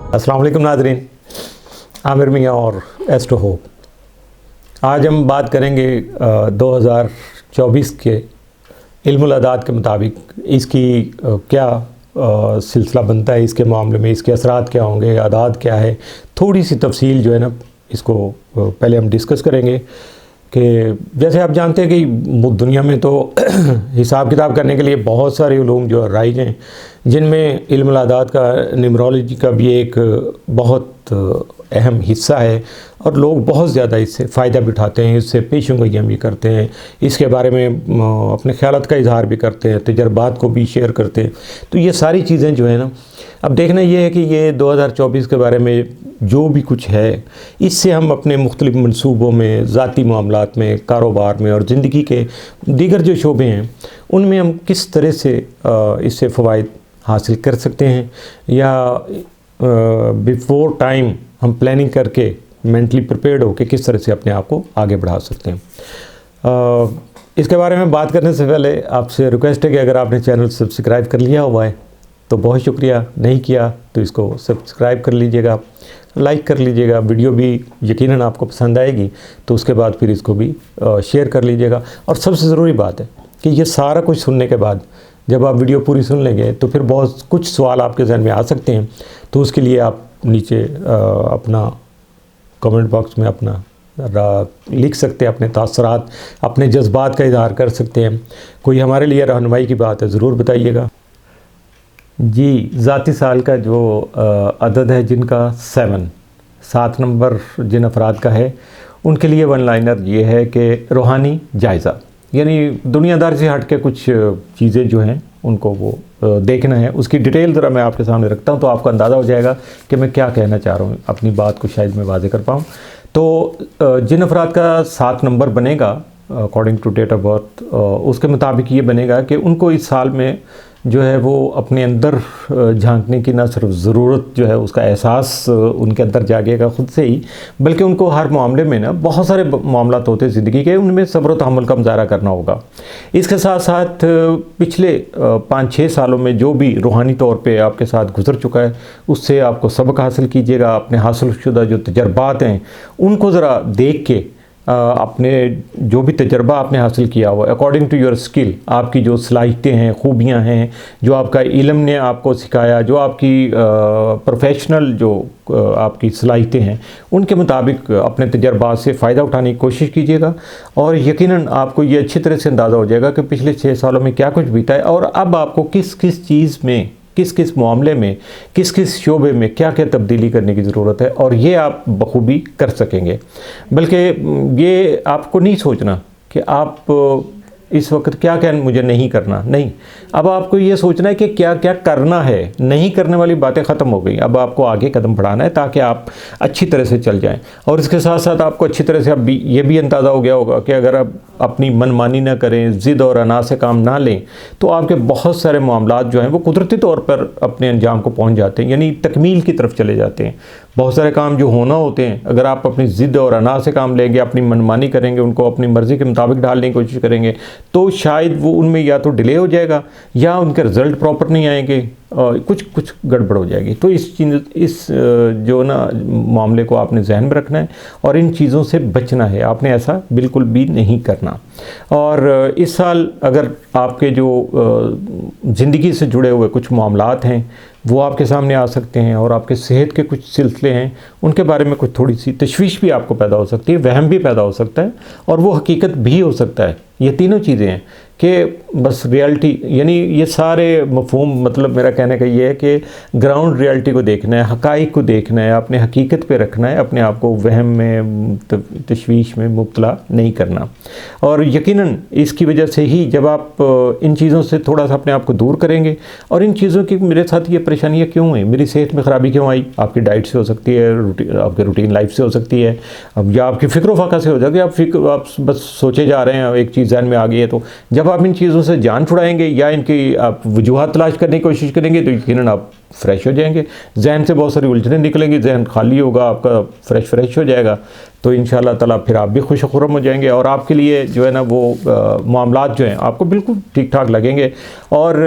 अस्सलाम वालेकुम नाज़रीन, आमिर मियाँ और एस्ट्रो होप। आज हम बात करेंगे 2024 के इल्मुल अदाद के मुताबिक इसकी क्या सिलसिला बनता है, इसके मामले में इसके असरात क्या होंगे, अदाद क्या है, थोड़ी सी तफसील जो है ना इसको पहले हम डिस्कस करेंगे। कि जैसे आप जानते हैं कि दुनिया में तो हिसाब किताब करने के लिए बहुत सारे उलूम जो राइज हैं, जिनमें इल्मुल अदाद का न्यूमरोलॉजी का भी एक बहुत अहम हिस्सा है और लोग बहुत ज़्यादा इससे फ़ायदा भी उठाते हैं, इससे पेशेंगोइयाँ भी करते हैं, इसके बारे में अपने ख़यालात का इजहार भी करते हैं, तजर्बात को भी शेयर करते हैं। तो ये सारी चीज़ें जो है ना, अब देखना ये है कि ये 2024 के बारे में जो भी कुछ है, इससे हम अपने मुख्तलिफ़ मनसूबों में, ज़ाती मामलात में, कारोबार में और ज़िंदगी के दीगर जो शोबे हैं उनमें हम किस तरह से इससे फ़वाइद हासिल कर सकते हैं, या बिफ़ोर टाइम हम प्लानिंग करके मेंटली प्रिपेयर्ड होकर किस तरह से अपने आप को आगे बढ़ा सकते हैं। इसके बारे में बात करने से पहले आपसे रिक्वेस्ट है कि अगर आपने चैनल सब्सक्राइब कर लिया हुआ है तो बहुत शुक्रिया, नहीं किया तो इसको सब्सक्राइब कर लीजिएगा, लाइक कर लीजिएगा। वीडियो भी यकीनन आपको पसंद आएगी तो उसके बाद फिर इसको भी शेयर कर लीजिएगा। और सबसे ज़रूरी बात है कि ये सारा कुछ सुनने के बाद जब आप वीडियो पूरी सुन लेंगे तो फिर बहुत कुछ सवाल आपके जहन में आ सकते हैं, तो उसके लिए आप नीचे अपना कमेंट बॉक्स में अपना लिख सकते हैं, अपने तासरात, अपने जज्बात का इजहार कर सकते हैं। कोई हमारे लिए रहनुमाई की बात है ज़रूर बताइएगा जी। ज़ाती साल का जो अदद है जिनका 7 नंबर जिन अफराद का है, उनके लिए वन लाइनर ये है कि रूहानी जायज़ा, यानी दुनियादार से हट के कुछ चीज़ें जो हैं उनको वो देखना है। उसकी डिटेल ज़रा मैं आपके सामने रखता हूँ तो आपको अंदाज़ा हो जाएगा कि मैं क्या कहना चाह रहा हूँ, अपनी बात को शायद मैं वाज़ेह कर पाऊँ। तो जिन अफराद का 7 नंबर बनेगा according to date of birth, उसके मुताबिक ये बनेगा कि उनको इस साल में जो है वो अपने अंदर झांकने की ना सिर्फ ज़रूरत जो है उसका एहसास उनके अंदर जागेगा खुद से ही, बल्कि उनको हर मामले में ना, बहुत सारे मामलात होते हैं ज़िंदगी के, उनमें सब्र व तहम्मुल का मुज़ाहरा करना होगा। इसके साथ साथ पिछले 5-6 सालों में जो भी रूहानी तौर पे आपके साथ गुजर चुका है उससे आपको सबक हासिल कीजिएगा। अपने हासिल शुदा जो तजर्बात हैं उनको ज़रा देख के अपने जो भी तजर्बा आपने हासिल किया हुआ अकॉर्डिंग टू योर स्किल, आपकी जो सलाहियतें हैं, खूबियां हैं, जो आपका इल्म ने आपको सिखाया, जो आपकी प्रोफेशनल जो आपकी सलाहियतें हैं, उनके मुताबिक अपने तजर्बात से फ़ायदा उठाने की कोशिश कीजिएगा। और यकीनन आपको ये अच्छी तरह से अंदाज़ा हो जाएगा कि पिछले 6 सालों में क्या कुछ बीता है और अब आपको किस किस चीज़ में, किस किस मामले में, किस किस शोबे में क्या क्या तब्दीली करने की ज़रूरत है, और ये आप बखूबी कर सकेंगे। बल्कि ये आपको नहीं सोचना कि आप इस वक्त क्या क्या मुझे नहीं करना, नहीं, अब आपको ये सोचना है कि क्या क्या करना है। नहीं करने वाली बातें ख़त्म हो गई, अब आपको आगे कदम बढ़ाना है ताकि आप अच्छी तरह से चल जाएं। और इसके साथ साथ आपको अच्छी तरह से अब ये भी अंदाज़ा हो गया होगा कि अगर आप अपनी मनमानी ना करें, ज़िद और अना से काम ना लें, तो आपके बहुत सारे मामलात जो हैं वो कुदरती तौर पर अपने अंजाम को पहुँच जाते हैं, यानी तकमील की तरफ चले जाते हैं। बहुत सारे काम जो होना होते हैं, अगर आप अपनी ज़िद और अना से काम लेंगे, अपनी मनमानी करेंगे, उनको अपनी मर्ज़ी के मुताबिक ढालने की कोशिश करेंगे, तो शायद वो उनमें या तो डिले हो जाएगा या उनके रिज़ल्ट प्रॉपर नहीं आएंगे, कुछ गड़बड़ हो जाएगी। तो इस जो ना मामले को आपने जहन में रखना है और इन चीज़ों से बचना है, आपने ऐसा बिल्कुल भी नहीं करना। और इस साल अगर आपके जो ज़िंदगी से जुड़े हुए कुछ मामलात हैं वो आपके सामने आ सकते हैं, और आपके सेहत के कुछ सिलसिले हैं उनके बारे में कुछ थोड़ी सी तशवीश भी आपको पैदा हो सकती है, वहम भी पैदा हो सकता है, और वो हकीकत भी हो सकता है। ये तीनों चीज़ें हैं कि बस रियलिटी, यानी ये सारे मफहूम, मतलब मेरा कहने का ये है कि ग्राउंड रियलिटी को देखना है, हक़ाइक़ को देखना है, अपने हकीकत पे रखना है, अपने आप को वहम में, तशवीश में मुब्तला नहीं करना। और यकीनन इसकी वजह से ही जब आप इन चीज़ों से थोड़ा सा अपने आप को दूर करेंगे, और इन चीज़ों की मेरे साथ ये परेशानियाँ क्यों हुई, मेरी सेहत में ख़राबी क्यों आई, आपकी डाइट से हो सकती है, आपके रूटीन लाइफ से हो सकती है, अब या आपकी फ़िक्र फ़ाका से हो जाएगी, आप बस सोचे जा रहे हैं, एक चीज़ ज़हन में आ गई है। तो जब आप इन चीज़ों से जान छुड़ाएंगे या इनकी आप वजूहात तलाश करने की कोशिश करेंगे तो यकीनन आप फ्रेश हो जाएंगे, जहन से बहुत सारी उलझनें निकलेंगी, जहन खाली होगा, आपका फ्रेश हो जाएगा। तो इंशाअल्लाह ताला फिर आप भी खुश खुर्रम हो जाएंगे, और आपके लिए जो है ना वो मामलात जो हैं आपको बिल्कुल ठीक ठाक लगेंगे। और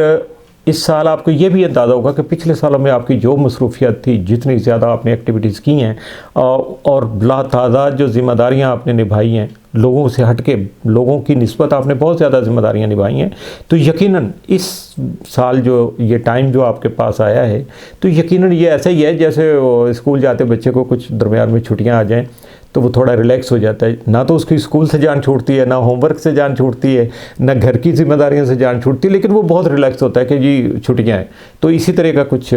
इस साल आपको ये भी अंदाज़ा होगा कि पिछले सालों में आपकी जो मसरूफियत थी, जितनी ज़्यादा आपने एक्टिविटीज़ की हैं और लातादाद जो ज़िम्मेदारियाँ आपने निभाई हैं, लोगों से हट के लोगों की निस्बत आपने बहुत ज़्यादा ज़िम्मेदारियाँ निभाई हैं, तो यकीनन इस साल जो ये टाइम जो आपके पास आया है, तो यकीनन ये ऐसा ही है जैसे स्कूल जाते बच्चे को कुछ दरमियान में छुट्टियाँ आ जाएँ तो वो थोड़ा रिलैक्स हो जाता है। ना तो उसकी स्कूल से जान छूटती है, ना होमवर्क से जान छूटती है, ना घर की जिम्मेदारियों से जान छूटती है, लेकिन वो बहुत रिलैक्स होता है कि जी छुट्टियाँ हैं। तो इसी तरह का कुछ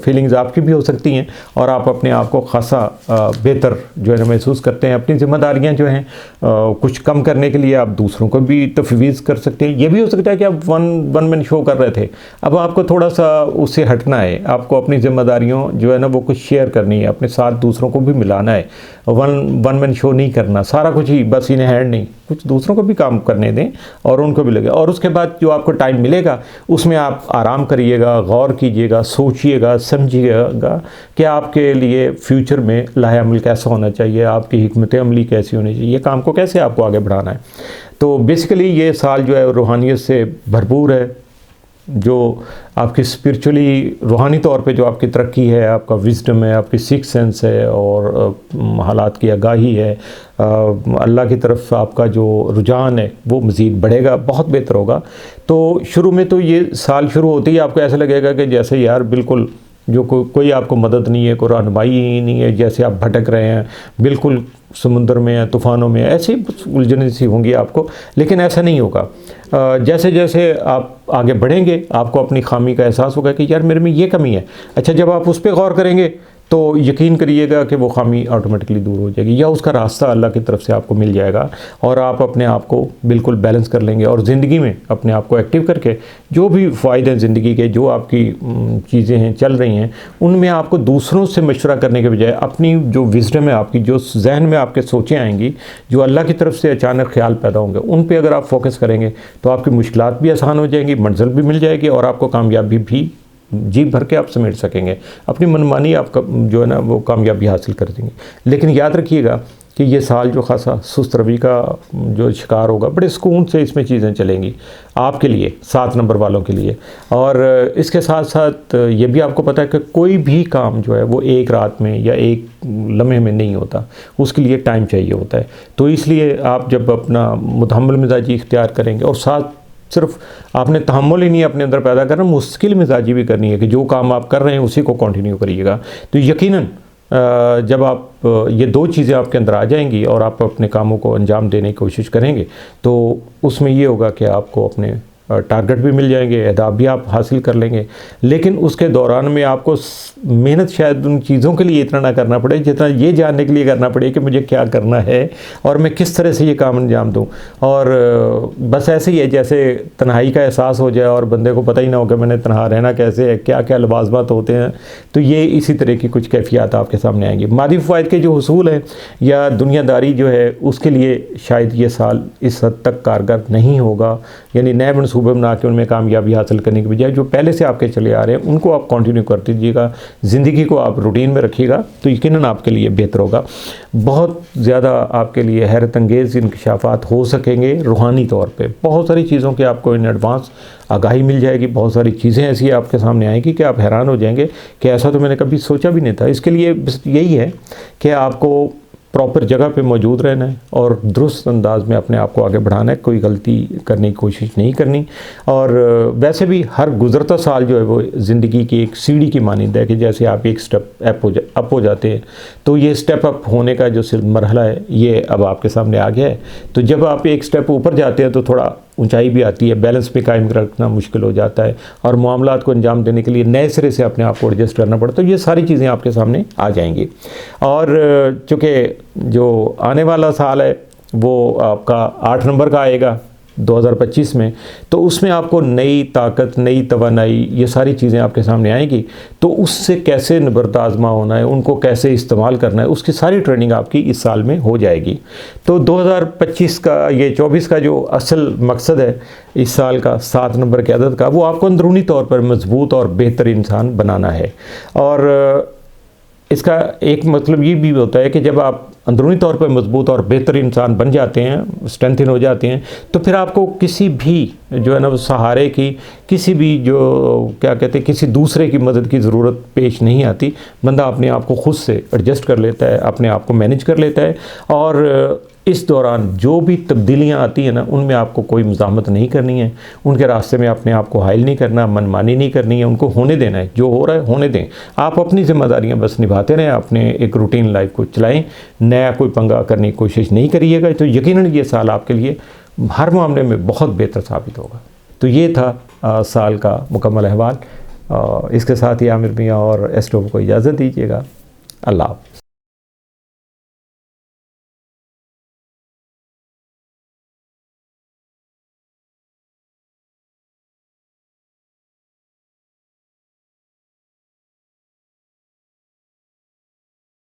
फीलिंग्स आपकी भी हो सकती हैं और आप अपने आप को खासा बेहतर जो है ना महसूस करते हैं। अपनी जिम्मेदारियाँ जो हैं कुछ कम करने के लिए आप दूसरों को भी तफवीज़ कर सकते हैं। ये भी हो सकता है कि आप वन मैन शो कर रहे थे, अब आपको थोड़ा सा उससे हटना है, आपको अपनी जिम्मेदारियों जो है ना वो कुछ शेयर करनी है, अपने साथ दूसरों को भी मिलाना है। वन मैन शो नहीं करना, सारा कुछ ही बस इन हैंड नहीं, कुछ दूसरों को भी काम करने दें और उनको भी लगे। और उसके बाद जो आपको टाइम मिलेगा उसमें आप आराम करिएगा, गौर कीजिएगा, सोचिएगा, समझिएगा कि आपके लिए फ्यूचर में लाहे अमल कैसा होना चाहिए, आपकी हिकमत अमली कैसी होनी चाहिए, काम को कैसे आपको आगे बढ़ाना है। तो बेसिकली ये साल जो है रूहानियत से भरपूर है। जो आपकी स्पिरिचुअली रूहानी तौर पे जो आपकी तरक्की है, आपका विजडम है, आपकी सिक्स सेंस है और हालात की आगाही है, अल्लाह की तरफ आपका जो रुझान है वो मज़ीद बढ़ेगा, बहुत बेहतर होगा। तो शुरू में तो ये साल शुरू होते ही आपको ऐसा लगेगा कि जैसे यार बिल्कुल जो कोई आपको मदद नहीं है, कोई रहनुमाई ही नहीं है, जैसे आप भटक रहे हैं, बिल्कुल समुद्र में है, तूफ़ानों में, ऐसी उलझने सी होंगी आपको। लेकिन ऐसा नहीं होगा। जैसे जैसे आप आगे बढ़ेंगे आपको अपनी खामी का एहसास होगा कि यार मेरे में ये कमी है। अच्छा, जब आप उस पर गौर करेंगे तो यकीन करिएगा कि वो खामी ऑटोमेटिकली दूर हो जाएगी या उसका रास्ता अल्लाह की तरफ से आपको मिल जाएगा और आप अपने आप को बिल्कुल बैलेंस कर लेंगे। और ज़िंदगी में अपने आप को एक्टिव करके जो भी फ़ायदे हैं ज़िंदगी के, जो आपकी चीज़ें हैं चल रही हैं, उनमें आपको दूसरों से मशवरा करने के बजाय अपनी जो विज़डम है आपकी, जो जहन में आपके सोचें आएंगी, जो अल्लाह की तरफ से अचानक ख्याल पैदा होंगे, उन पर अगर आप फोकस करेंगे तो आपकी मुश्किलात भी आसान हो जाएंगी, मंजिल भी मिल जाएगी और आपको कामयाबी भी जी भर के आप समेट सकेंगे। अपनी मनमानी आपका जो है ना वो कामयाबी हासिल कर देंगे। लेकिन याद रखिएगा कि ये साल जो खासा सुस्त रवि का जो शिकार होगा, बड़े सुकून से इसमें चीज़ें चलेंगी आपके लिए, 7 नंबर वालों के लिए। और इसके साथ साथ ये भी आपको पता है कि कोई भी काम जो है वो एक रात में या एक लम्हे में नहीं होता, उसके लिए टाइम चाहिए होता है। तो इसलिए आप जब अपना मुतहम्मिल मिजाजी इख्तियार करेंगे और साथ सिर्फ आपने तहम्मुल ही नहीं अपने अंदर पैदा करना, मुश्किल मिजाजी भी करनी है कि जो काम आप कर रहे हैं उसी को कंटिन्यू करिएगा। तो यकीनन जब आप ये 2 चीज़ें आपके अंदर आ जाएंगी और आप अपने कामों को अंजाम देने की कोशिश करेंगे तो उसमें ये होगा कि आपको अपने टारगेट भी मिल जाएंगे, अहदाफ भी आप हासिल कर लेंगे। लेकिन उसके दौरान में आपको मेहनत शायद उन चीज़ों के लिए इतना ना करना पड़े जितना ये जानने के लिए करना पड़े कि मुझे क्या करना है और मैं किस तरह से ये काम अंजाम दूँ। और बस ऐसे ही है जैसे तन्हाई का एहसास हो जाए और बंदे को पता ही ना हो कि मैंने तन्हा रहना कैसे है, क्या क्या लवाजमात होते हैं। तो ये इसी तरह की कुछ कैफियत आपके सामने आएंगी। मादी फ़वाइद के जो हसूल हैं या दुनियादारी जो है उसके लिए शायद ये साल इस हद तक कारगर नहीं होगा। यानी नए मनसूबे बना के उनमें कामयाबी हासिल करने के बजाय जो पहले से आपके चले आ रहे हैं उनको आप कंटिन्यू कर दीजिएगा, ज़िंदगी को आप रूटीन में रखिएगा तो यकीनन आपके लिए बेहतर होगा। बहुत ज़्यादा आपके लिए हैरत अंगेज़ इंकशाफात हो सकेंगे रूहानी तौर पे। बहुत सारी चीज़ों की आपको इन एडवांस आगाही मिल जाएगी, बहुत सारी चीज़ें ऐसी आपके सामने आएंगी कि आप हैरान हो जाएंगे कि ऐसा तो मैंने कभी सोचा भी नहीं था। इसके लिए बस यही है कि आपको प्रॉपर जगह पे मौजूद रहना है और दुरुस्त अंदाज में अपने आप को आगे बढ़ाना है, कोई गलती करने की कोशिश नहीं करनी। और वैसे भी हर गुज़रता साल जो है वो ज़िंदगी की एक सीढ़ी की मानंद है कि जैसे आप एक स्टेप अप हो जाते हैं तो ये स्टेप अप होने का जो मरहला है ये अब आपके सामने आ गया है। तो जब आप एक स्टेप ऊपर जाते हैं तो थोड़ा ऊंचाई भी आती है, बैलेंस भी कायम रखना मुश्किल हो जाता है और मामलात को अंजाम देने के लिए नए सिरे से अपने आप को एडजस्ट करना पड़ता है। तो ये सारी चीज़ें आपके सामने आ जाएंगी। और चूँकि जो आने वाला साल है वो आपका 8 नंबर का आएगा 2025 में, तो उसमें आपको नई ताकत, नई तवानाई, ये सारी चीज़ें आपके सामने आएंगी। तो उससे कैसे निबर्द आज़मा होना है, उनको कैसे इस्तेमाल करना है, उसकी सारी ट्रेनिंग आपकी इस साल में हो जाएगी। तो 2025 का ये 24 का जो असल मकसद है इस साल का 7 नंबर की आदत का, वो आपको अंदरूनी तौर पर मजबूत और बेहतर इंसान बनाना है। और इसका एक मतलब ये भी होता है कि जब आप अंदरूनी तौर पर मजबूत और बेहतर इंसान बन जाते हैं, स्ट्रेंथन हो जाते हैं, तो फिर आपको किसी भी जो है ना वो सहारे की, किसी भी जो क्या कहते हैं किसी दूसरे की मदद की ज़रूरत पेश नहीं आती। बंदा अपने आप को खुद से एडजस्ट कर लेता है, अपने आप को मैनेज कर लेता है, और इस दौरान जो भी तब्दीलियाँ आती हैं ना, उनमें आपको कोई मुज़ाहमत नहीं करनी है, उनके रास्ते में अपने आप को हाइल नहीं करना, मनमानी नहीं करनी है, उनको होने देना है। जो हो रहा है होने दें, आप अपनी ज़िम्मेदारियाँ बस निभाते रहें, अपने एक रूटीन लाइफ को चलाएं, नया कोई पंगा करने की कोशिश नहीं करिएगा, तो यकीनन ये साल आपके लिए हर मामले में बहुत बेहतर साबित होगा। तो ये था साल का मुकम्मल अहवाल। इसके साथ ही आमिर मियाँ और एस्ट्रो को इजाज़त दीजिएगा। अल्लाह हाफ़िज़।